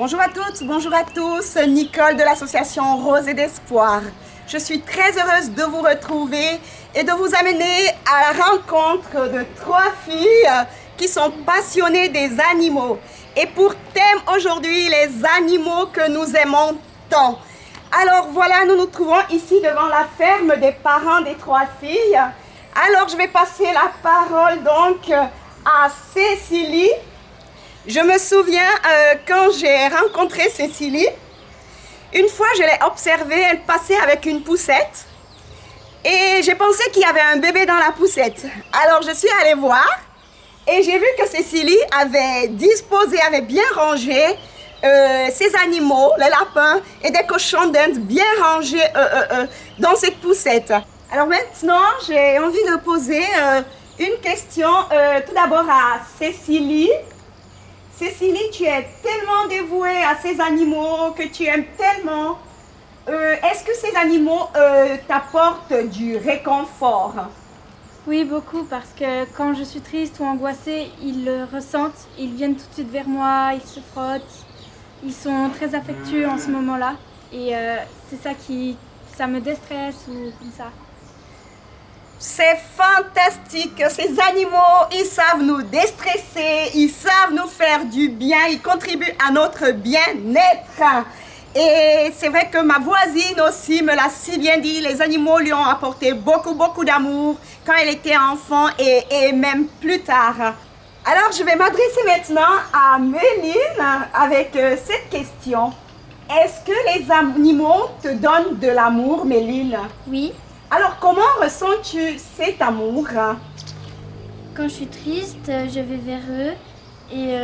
Bonjour à toutes, bonjour à tous, Nicole de l'association Rosée d'Espoir. Je suis très heureuse de vous retrouver et de vous amener à la rencontre de 3 filles qui sont passionnées des animaux. Et pour thème aujourd'hui, les animaux que nous aimons tant. Alors voilà, nous nous trouvons ici devant la ferme des parents des 3 filles. Alors je vais passer la parole donc à Cécilie. Je me souviens quand j'ai rencontré Cécilie, une fois je l'ai observée, elle passait avec une poussette et j'ai pensé qu'il y avait un bébé dans la poussette. Alors je suis allée voir et j'ai vu que Cécilie avait disposé, avait bien rangé ses animaux, les lapins et des cochons d'Inde bien rangés dans cette poussette. Alors maintenant, j'ai envie de poser une question tout d'abord à Cécilie. Cécilie, tu es tellement dévouée à ces animaux que tu aimes tellement. Est-ce que ces animaux t'apportent du réconfort? Oui, beaucoup, parce que quand je suis triste ou angoissée, ils le ressentent, ils viennent tout de suite vers moi, ils se frottent, ils sont très affectueux en ce moment-là. Et c'est ça ça me déstresse ou comme ça. C'est fantastique, ces animaux, ils savent nous déstresser, ils savent nous faire du bien, ils contribuent à notre bien-être. Et c'est vrai que ma voisine aussi me l'a si bien dit, les animaux lui ont apporté beaucoup d'amour quand elle était enfant et même plus tard. Alors je vais m'adresser maintenant à Méline avec cette question. Est-ce que les animaux te donnent de l'amour, Méline? Oui. Alors, comment ressens-tu cet amour? Quand je suis triste, je vais vers eux et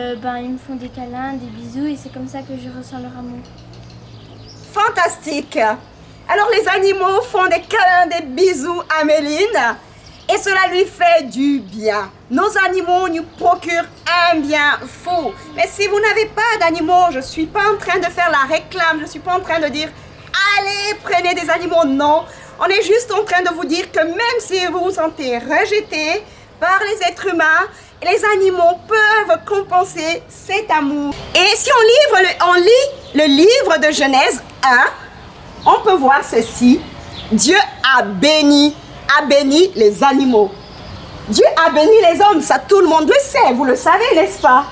ils me font des câlins, des bisous et c'est comme ça que je ressens leur amour. Fantastique! Alors, les animaux font des câlins, des bisous à Méline et cela lui fait du bien. Nos animaux nous procurent un bien fou. Mais si vous n'avez pas d'animaux, je ne suis pas en train de faire la réclame, je ne suis pas en train de dire « Allez, prenez des animaux », non. On est juste en train de vous dire que même si vous vous sentez rejeté par les êtres humains, les animaux peuvent compenser cet amour. Et si on lit le livre de Genèse 1, on peut voir ceci. Dieu a béni les animaux. Dieu a béni les hommes, ça tout le monde le sait, vous le savez, n'est-ce pas?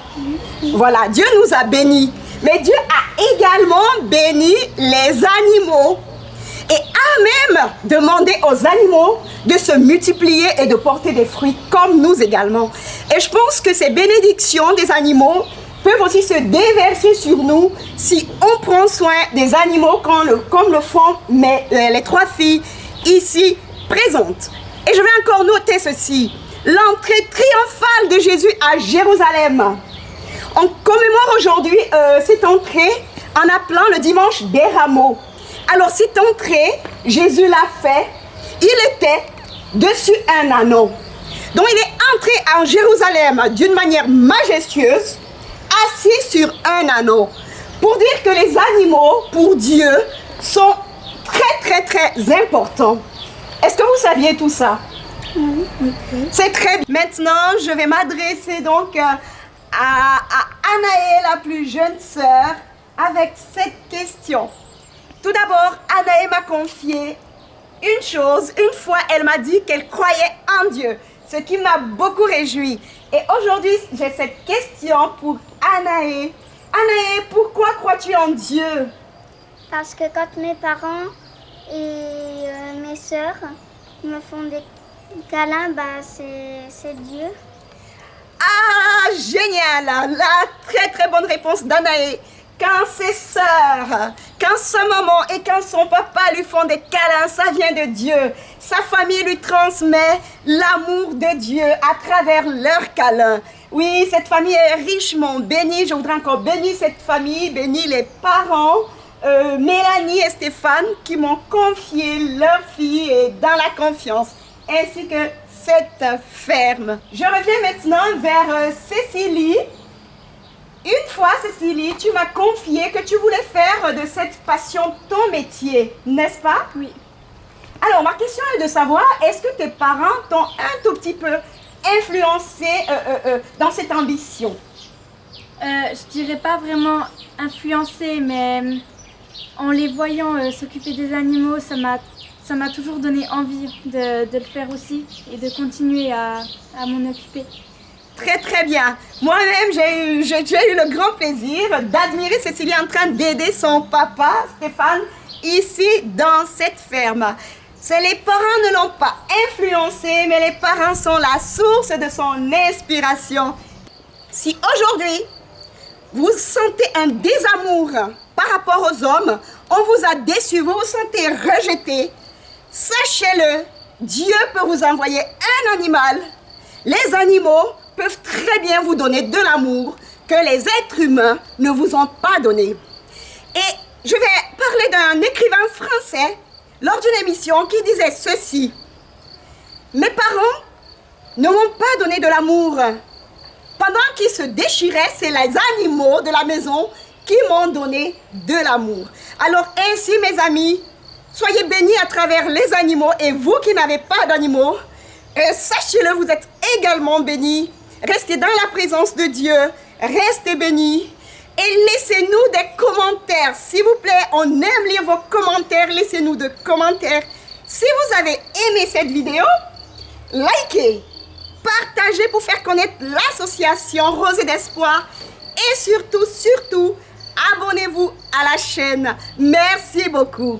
Voilà, Dieu nous a bénis. Mais Dieu a également béni les animaux. Et a même demandé aux animaux de se multiplier et de porter des fruits comme nous également. Et je pense que ces bénédictions des animaux peuvent aussi se déverser sur nous si on prend soin des animaux comme le font les 3 filles ici présentes. Et je vais encore noter ceci. L'entrée triomphale de Jésus à Jérusalem. On commémore aujourd'hui cette entrée en appelant le dimanche des rameaux. Alors cette entrée, Jésus l'a fait, il était dessus un anneau. Donc il est entré en Jérusalem d'une manière majestueuse, assis sur un anneau. Pour dire que les animaux, pour Dieu, sont très importants. Est-ce que vous saviez tout ça? Oui. C'est très bien. Maintenant, je vais m'adresser donc à Anaë, la plus jeune sœur, avec cette question. Tout d'abord, Anaë m'a confié une chose. Une fois, elle m'a dit qu'elle croyait en Dieu, ce qui m'a beaucoup réjoui. Et aujourd'hui, j'ai cette question pour Anaë. Anaë, pourquoi crois-tu en Dieu? Parce que quand mes parents et mes sœurs me font des câlins, c'est Dieu. Ah, génial! La très bonne réponse d'Anaë. Quand ses sœurs, quand sa maman et quand son papa lui font des câlins, ça vient de Dieu. Sa famille lui transmet l'amour de Dieu à travers leurs câlins. Oui, cette famille est richement bénie. Je voudrais encore bénir cette famille, bénir les parents, Mélanie et Stéphane, qui m'ont confié leur fille et dans la confiance, ainsi que cette ferme. Je reviens maintenant vers Cécilie. Une fois, Cécilie, tu m'as confié que tu voulais faire de cette passion ton métier, n'est-ce pas? Oui. Alors, ma question est de savoir, est-ce que tes parents t'ont un tout petit peu influencé dans cette ambition? Je dirais pas vraiment influencer, mais en les voyant s'occuper des animaux, ça m'a toujours donné envie de le faire aussi et de continuer à m'en occuper. Très très bien. Moi-même, j'ai eu le grand plaisir d'admirer Cécilie en train d'aider son papa, Stéphane, ici dans cette ferme. Les parents ne l'ont pas influencé, mais les parents sont la source de son inspiration. Si aujourd'hui, vous sentez un désamour par rapport aux hommes, on vous a déçu, vous vous sentez rejeté, sachez-le, Dieu peut vous envoyer un animal. Les animaux peuvent très bien vous donner de l'amour que les êtres humains ne vous ont pas donné. Et je vais parler d'un écrivain français lors d'une émission qui disait ceci. Mes parents ne m'ont pas donné de l'amour. Pendant qu'ils se déchiraient, c'est les animaux de la maison qui m'ont donné de l'amour. Alors ainsi, mes amis, soyez bénis à travers les animaux et vous qui n'avez pas d'animaux, sachez-le, vous êtes également bénis. Restez dans la présence de Dieu, restez bénis et laissez-nous des commentaires. S'il vous plaît, on aime lire vos commentaires, laissez-nous des commentaires. Si vous avez aimé cette vidéo, likez, partagez pour faire connaître l'association Rosée d'Espoir et surtout, abonnez-vous à la chaîne. Merci beaucoup.